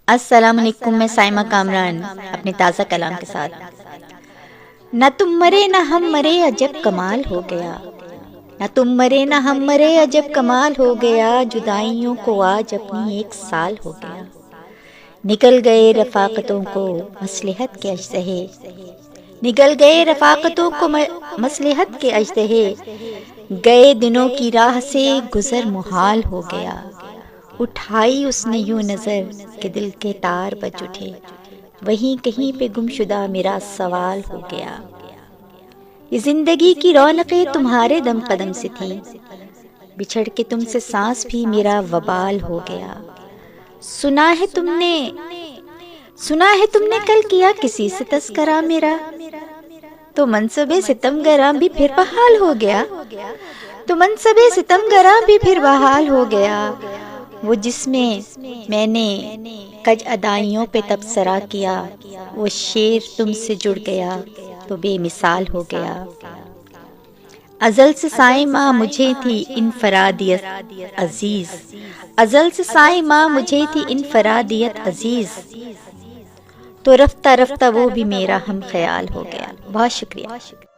السلام علیکم، میں سائمہ کامران اپنے تازہ کلام کے ساتھ۔ نہ تم مرے نہ ہم مرے عجب کمال ہو گیا، نہ تم مرے نہ ہم مرے عجب کمال ہو گیا، جدائیوں کو آج اپنی 1 سال ہو گیا۔ نکل گئے رفاقتوں کو مصلحت کے اژدہے، نکل گئے رفاقتوں کو مصلحت کے اژدہے، گئے دنوں کی راہ سے گزر محال ہو گیا۔ اٹھائی اس نے یوں نظر کہ دل کے تار بج اٹھے، وہیں کہیں پہ گم شدہ میرا سوال ہو گیا۔ یہ زندگی کی رونقیں تمہارے دم قدم سے تھیں، بچھڑ کے تم سے سانس بھی میرا وبال ہو گیا۔ سنا ہے تم نے کل کیا کسی سے تذکرہ میرا، تو منصب ستم گراں بھی پھر بحال ہو گیا، تو منصب ستم گراں بھی پھر بحال ہو گیا۔ وہ جس میں نے کج ادائیوں پہ تبصرہ کیا، وہ شعر تم سے جڑ گیا تو بے مثال ہو گیا۔ ازل سے صائمہ مجھے تھی انفرادیت عزیز، ازل سے صائمہ مجھے تھی انفرادیت عزیز، تو رفتہ رفتہ وہ بھی میرا ہم خیال ہو گیا۔ بہت شکریہ۔